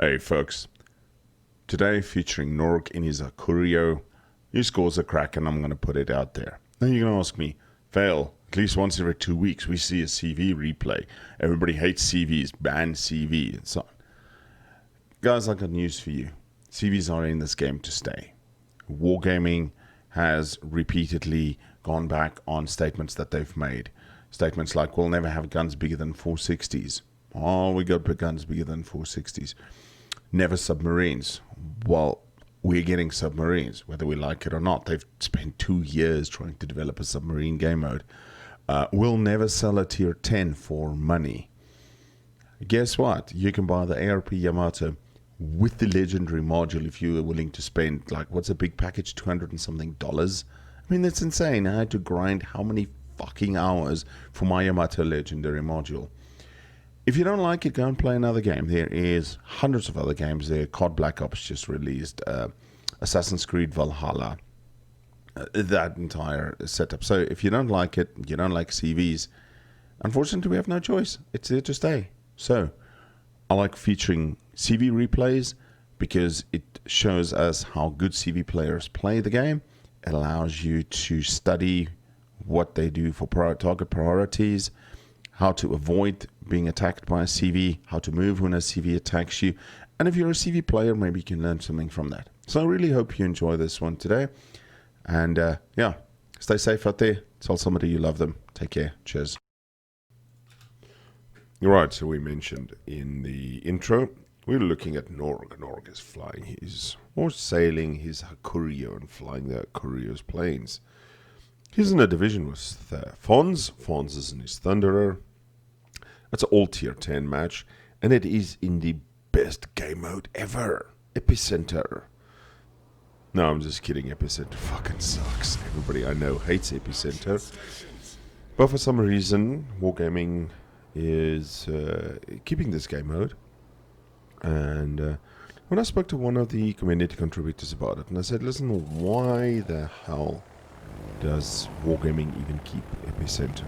Hey folks, today featuring Noorg in his Hakuryu. He scores a Kraken, I'm going to put it out there. Now you're going to ask me, Fail, at least once every 2 weeks we see a CV replay. Everybody hates CVs, ban CV and so on. Guys, I got news for you. CVs are in this game to stay. Wargaming has repeatedly gone back on statements that they've made. Statements like, we'll never have guns bigger than 460s. Oh, we got guns bigger than 460s. Never submarines. Well, we're getting submarines, whether we like it or not. They've spent 2 years trying to develop a submarine game mode. We'll never sell a tier 10 for money. Guess what? You can buy the ARP Yamato with the legendary module if you are willing to spend, like, what's a big package? $200 and something. I mean, that's insane. I had to grind how many fucking hours for my Yamato legendary module. If you don't like it, go and play another game. There is hundreds of other games there. COD Black Ops just released, Assassin's Creed Valhalla, that entire setup. So if you don't like it, you don't like CVs, unfortunately we have no choice. It's there to stay. So I like featuring CV replays because it shows us how good CV players play the game. It allows you to study what they do for target priorities, how to avoid being attacked by a CV, how to move when a CV attacks you. And if you're a CV player, maybe you can learn something from that. So I really hope you enjoy this one today. And yeah, stay safe out there. Tell somebody you love them. Take care. Cheers. Right, so we mentioned in the intro, we're looking at Noorg. Noorg is flying his, or sailing his Hakuryu and flying the Hakuryu's planes. He's in a division with Fons. Fons is in his Thunderer. It's an all tier 10 match, and it is in the best game mode ever, Epicenter. No, I'm just kidding. Epicenter fucking sucks. Everybody I know hates Epicenter. But for some reason, Wargaming is keeping this game mode. And when I spoke to one of the community contributors about it, and I said, listen, why the hell does Wargaming even keep Epicenter?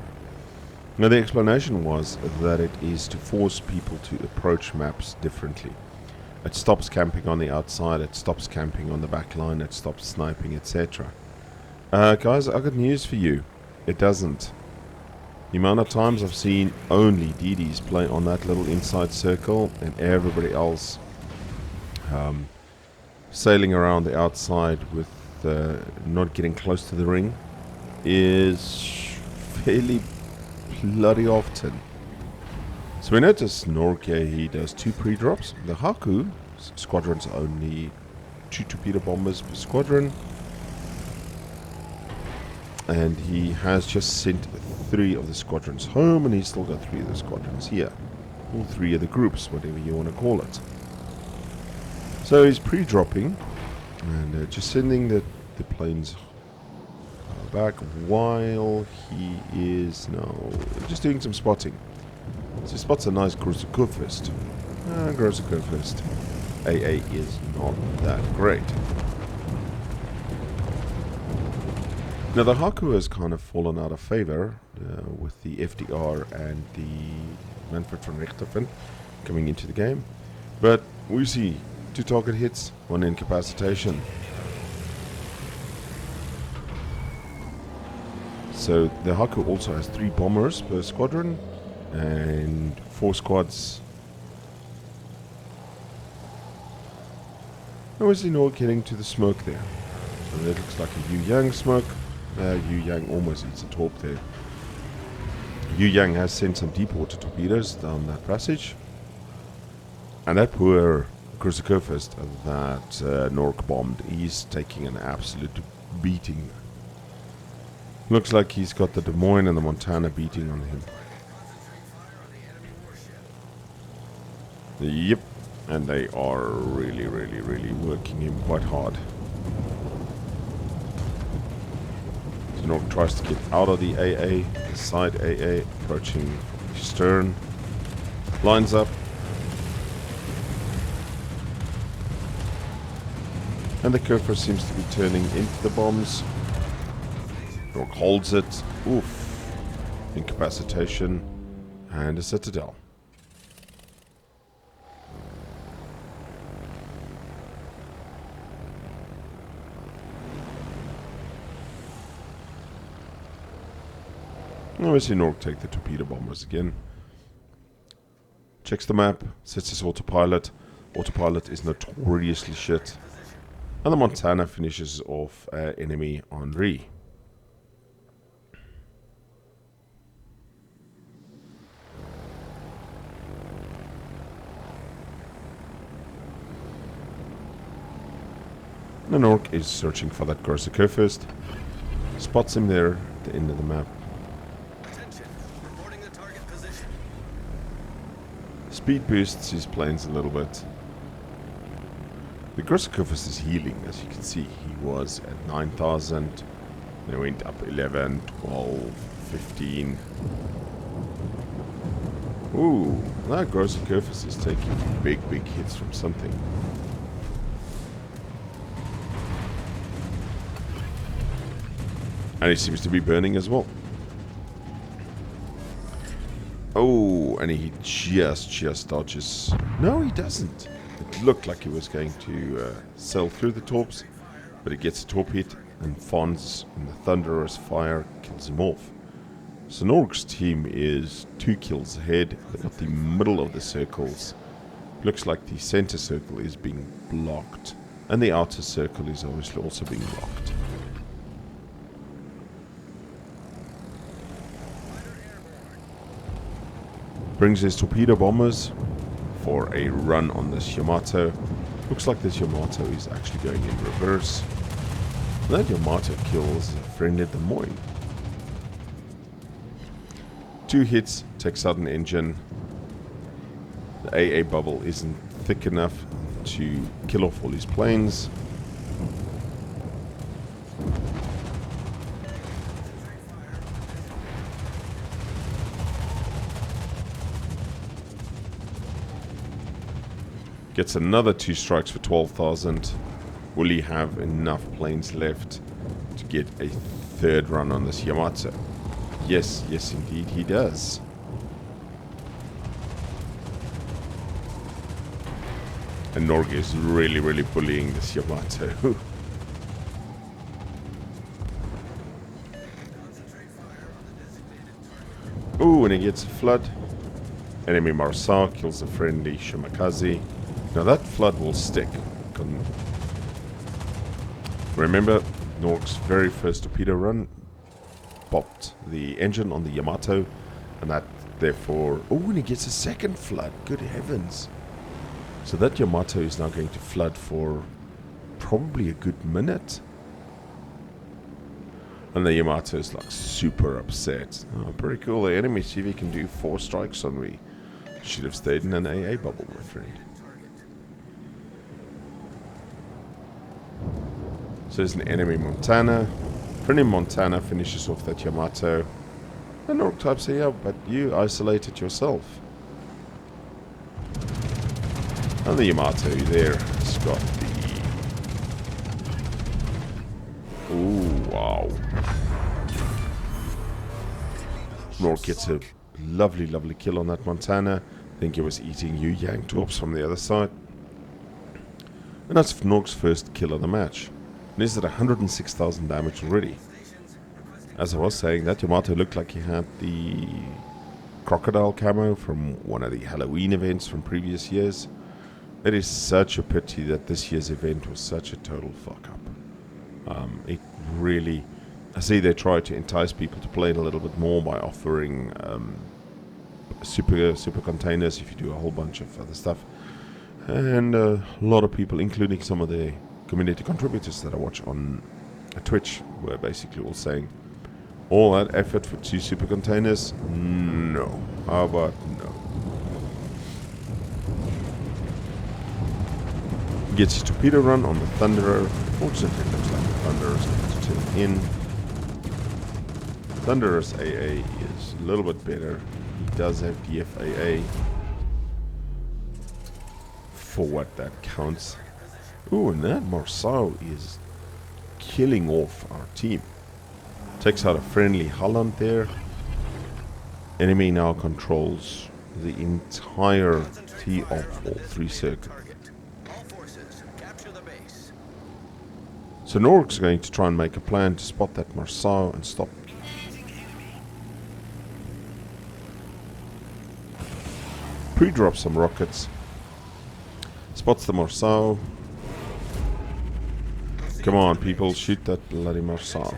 Now the explanation was that it is to force people to approach maps differently. It stops camping on the outside, it stops camping on the back line, it stops sniping, etc. Guys, I got news for you. It doesn't. The amount of times I've seen only DDs play on that little inside circle and everybody else sailing around the outside with not getting close to the ring is fairly bloody often. So we notice Noorg here, he does 2 pre-drops. The Haku squadron's only 2 torpedo bombers per squadron. And he has just sent 3 of the squadrons home, and he's still got 3 of the squadrons here. All 3 of the groups, whatever you want to call it. So he's pre-dropping and just sending the planes back while he is now just doing some spotting. So he spots a nice Große Kurfürst. Große Kurfürst. AA is not that great. Now the Haku has kind of fallen out of favor with the FDR and the Manfred von Richthofen coming into the game. But we see 2 target hits, 1 incapacitation. So the Haku also has 3 bombers per squadron and 4 squads. Now we see Noorg getting to the smoke there. So that looks like a Yu Yang smoke. Yu Yang almost eats a torp there. Yu Yang has sent some deep water torpedoes down that passage. And that poor Große Kurfürst that Noorg bombed, he's taking an absolute beating. Looks like he's got the Des Moines and the Montana beating on him. Yep, and they are really working him quite hard. So Noorg tries to get out of the AA, the side AA, approaching stern. Lines up. And the Kurfürst seems to be turning into the bombs. Noorg holds it. Oof. Incapacitation. And a citadel. Now we see Noorg take the torpedo bombers again. Checks the map, sets his autopilot. Autopilot is notoriously shit. And the Montana finishes off enemy Henri. The Noorg is searching for that Corsica first. Spots him there at the end of the map. Attention, reporting the target position. Speed boosts his planes a little bit. The Corsica is healing, as you can see. He was at 9,000. Then went up 11, 12, 15. Ooh, that Corsica is taking big hits from something. And he seems to be burning as well. Oh, and he just dodges. No, he doesn't. It looked like he was going to sail through the torps, but he gets a torp hit, and Fonz in the thunderous fire kills him off. So Noorg's team is 2 kills ahead. They've got the middle of the circles. Looks like the center circle is being blocked, and the outer circle is obviously also being blocked. Brings his torpedo bombers for a run on this Yamato. Looks like this Yamato is actually going in reverse. That Yamato kills a friend at the Moine. 2 hits, takes out an engine. The AA bubble isn't thick enough to kill off all his planes. Gets another 2 strikes for 12,000. Will he have enough planes left to get a 3rd run on this Yamato? Yes, indeed he does. And Noorg is really bullying this Yamato. Ooh, and he gets a flood. Enemy Marsa kills a friendly Shimakaze. Now that flood will stick. Remember, Noorg's very first torpedo run popped the engine on the Yamato, and that therefore... Oh, and he gets a 2nd flood. Good heavens. So that Yamato is now going to flood for probably a good minute. And the Yamato is like super upset. Oh, pretty cool. The enemy CV can do 4 strikes on me. Should have stayed in an AA bubble, my friend. So there's an enemy Montana. Friendly Montana finishes off that Yamato. And Noorg types here, but you isolated yourself. And the Yamato there has got the... Ooh, wow. Noorg gets a lovely kill on that Montana. I think he was eating Yang torps from the other side. And that's Noorg's first kill of the match. And he's at 106,000 damage already. As I was saying, that Yamato looked like he had the crocodile camo from one of the Halloween events from previous years. It is such a pity that this year's event was such a total fuck up. It really... I see they try to entice people to play it a little bit more by offering super containers if you do a whole bunch of other stuff. And a lot of people, including some of the community contributors that I watch on Twitch, were basically all saying, all that effort for 2 super containers? No. How about no? Gets his torpedo run on the Thunderer. Fortunately, it looks like the Thunderer is going to turn in. Thunderer's AA is a little bit better. He does have DFAA. For what that counts. Ooh, and that Marceau is killing off our team. Takes out a friendly Holland there. Enemy now controls the entirety of all 3 circles. So Noorg's going to try and make a plan to spot that Marceau and stop Pre-drop some rockets. Spots the Marceau. Come on, people, shoot that bloody Marceau.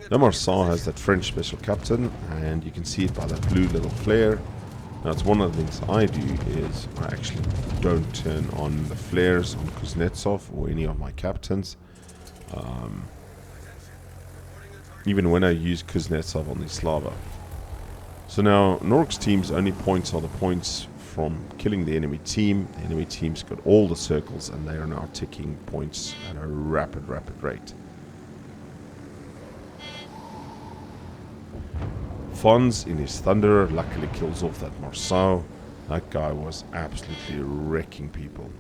The Marceau has that French special captain, and you can see it by that blue little flare. Now, it's one of the things I do is I actually don't turn on the flares on Kuznetsov or any of my captains. Even when I use Kuznetsov on the Slava. So now, Noorg's team's only points are the points from killing the enemy team. The enemy team's got all the circles, and they are now ticking points at a rapid rate. Fons in his Thunderer luckily kills off that Marceau. That guy was absolutely wrecking people.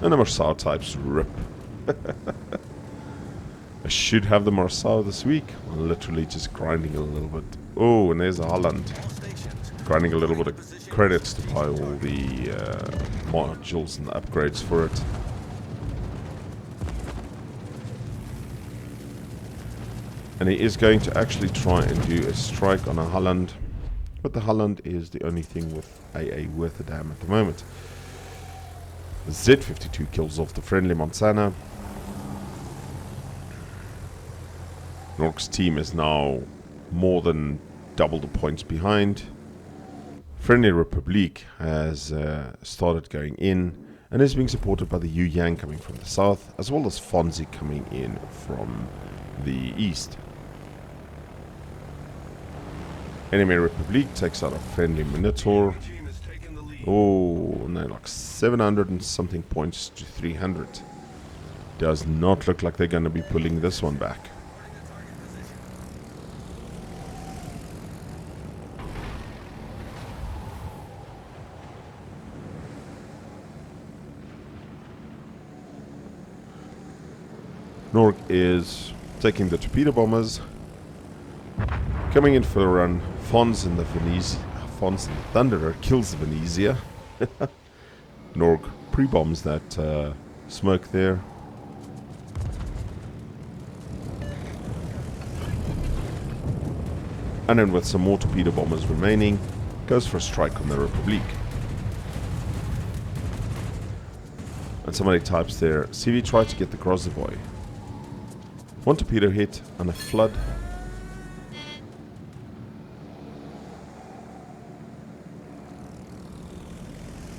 And the Marceau types rip. I should have the Marceau this week. I'm literally just grinding a little bit. Oh, and there's a Holland. Grinding a little bit of credits to buy all the modules and the upgrades for it. And he is going to actually try and do a strike on a Holland. But the Holland is the only thing with AA worth a damn at the moment. The Z-52 kills off the friendly Montana. Noorg's team is now more than double the points behind. Friendly Republic has started going in and is being supported by the Yu Yang coming from the south, as well as Fonzie coming in from the east. Enemy Republic takes out a friendly Minotaur. Oh, no, like 700 and something points to 300. Does not look like they're going to be pulling this one back. Noorg is taking the torpedo bombers, coming in for a run. Fons in the Thunderer kills the Venezia. Noorg pre-bombs that smoke there. And then with some more torpedo bombers remaining, goes for a strike on the Republic. And somebody types there, CV tried to get the Grozavoy. One torpedo hit and a flood.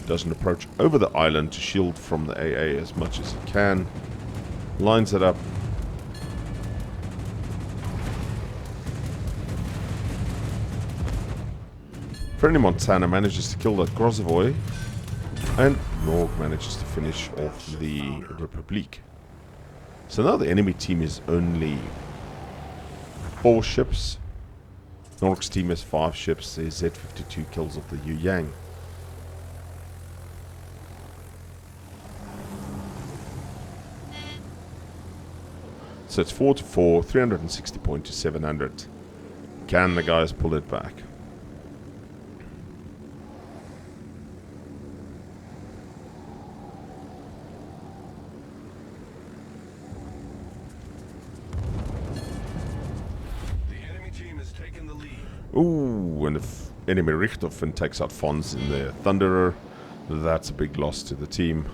Doesn't approach over the island to shield from the AA as much as it can. Lines it up. Friendly Montana manages to kill that Grozavoy. And Noorg manages to finish off the Republic. So now the enemy team is only 4 ships. Noorg's team has 5 ships. The Z-52 kills off the Yu Yang. So it's 4-4, 360 point to 700. Can the guys pull it back? Ooh, and if enemy Richthofen takes out Fons in the Thunderer, that's a big loss to the team.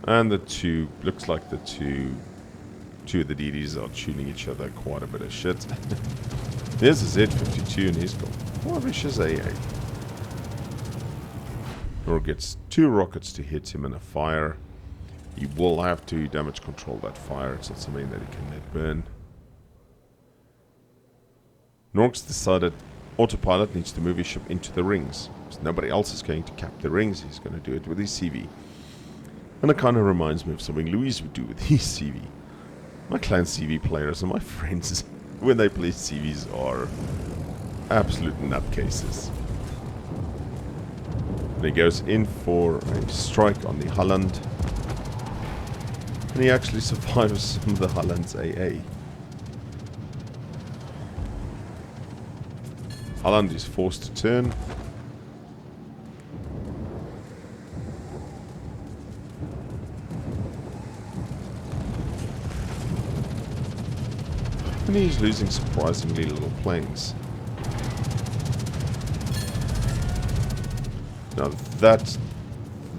And the two, looks like the two of the DDs are tuning each other quite a bit of shit. There's a Z-52 and he's got 4 vicious AA. Noorg gets 2 rockets to hit him in a fire. He will have to damage control that fire. It's not something that he can let burn. Noorg's decided autopilot needs to move his ship into the rings. So nobody else is going to cap the rings. He's going to do it with his CV. And it kind of reminds me of something Louise would do with his CV. My clan CV players and my friends, when they play CVs, are absolute nutcases. And he goes in for a strike on the Holland. And he actually survives some of the Holland's AA. Holland is forced to turn. And he's losing surprisingly little planes. Now that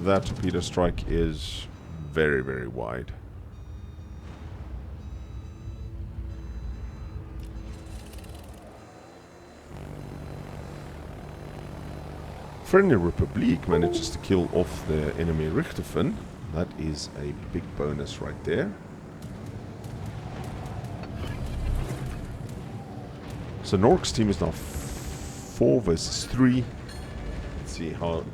torpedo strike is very, very wide. Friendly Republic manages to kill off the enemy Richterfin. That is a big bonus right there. So Noorg's team is now 4 versus 3. Let's see how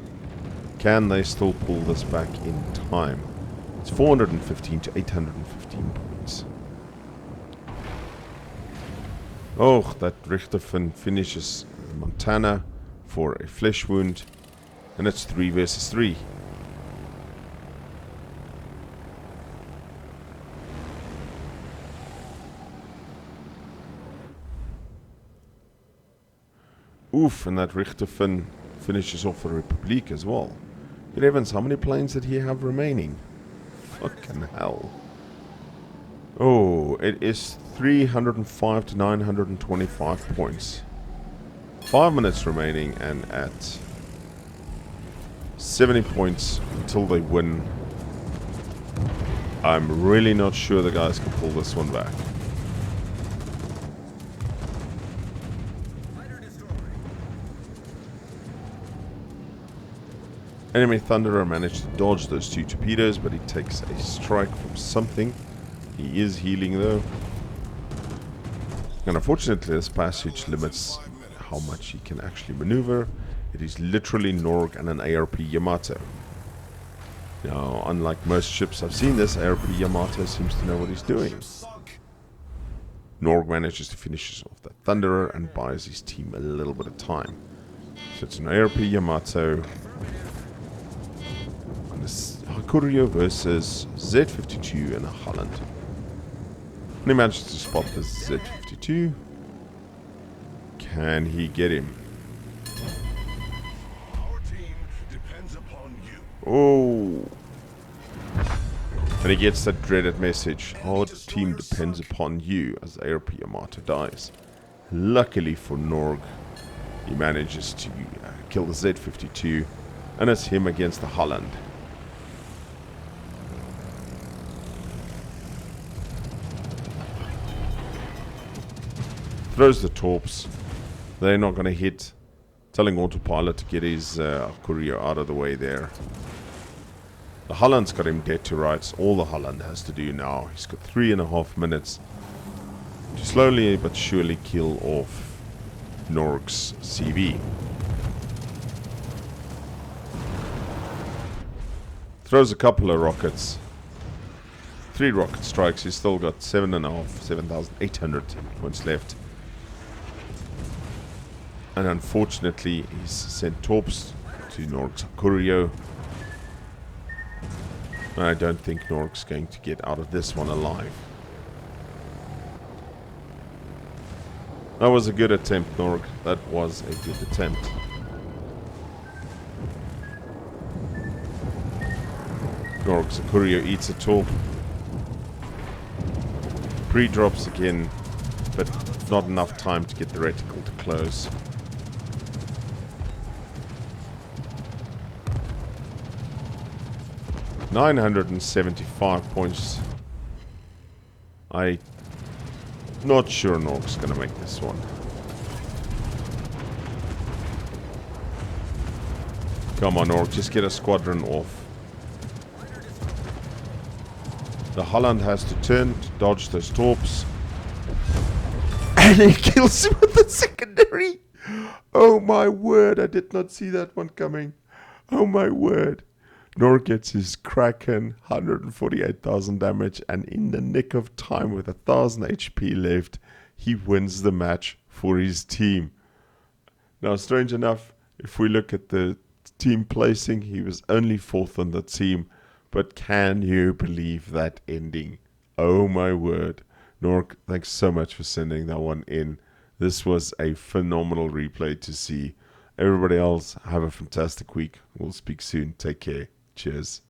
can they still pull this back in time. It's 415 to 815 points. Oh, that Richterfin finishes Montana for a flesh wound, and it's 3 versus 3. Oof, and that Richterfin finishes off the Republic as well. Good heavens, how many planes did he have remaining? Fucking hell. Oh, it is 305 to 925 points. 5 minutes remaining, and at 70 points until they win. I'm really not sure the guys can pull this one back. Enemy Thunderer managed to dodge those 2 torpedoes, but he takes a strike from something. He is healing though. And unfortunately this passage limits how much he can actually maneuver. It is literally Noorg and an ARP Yamato. Now, unlike most ships I've seen, this ARP Yamato seems to know what he's doing. Noorg manages to finish off that Thunderer and buys his team a little bit of time. So it's an ARP Yamato. Hakuryu versus Z52 and a Holland. And he manages to spot the Z52. Can he get him? Our team depends upon you. Oh. And he gets that dreaded message. Our team depends upon you as ARP Yamato dies. Luckily for Noorg, he manages to kill the Z52. And it's him against the Holland. Throws the torps. They're not going to hit. Telling autopilot to get his Hakuryu out of the way there. The Holland's got him dead to rights. All the Holland has to do now. He's got 3.5 minutes to slowly but surely kill off Noorg's CV. Throws a couple of rockets. 3 rocket strikes. He's still got 7,800 points left. And unfortunately, he's sent torps to Noorg's Hakuryu. I don't think Noorg's going to get out of this one alive. That was a good attempt, Noorg. That was a good attempt. Noorg's Hakuryu eats a torp. Pre-drops again, but not enough time to get the reticle to close. $975 points. I'm not sure Noorg's gonna make this one. Come on, Noorg, just get a squadron off. The Holland has to turn to dodge those torps. And he kills him with the secondary. Oh my word, I did not see that one coming. Oh my word. Noorg gets his Kraken, 148,000 damage, and in the nick of time with 1,000 HP left, he wins the match for his team. Now, strange enough, if we look at the team placing, he was only 4th on the team, but can you believe that ending? Oh my word. Noorg, thanks so much for sending that one in. This was a phenomenal replay to see. Everybody else, have a fantastic week. We'll speak soon. Take care. Cheers.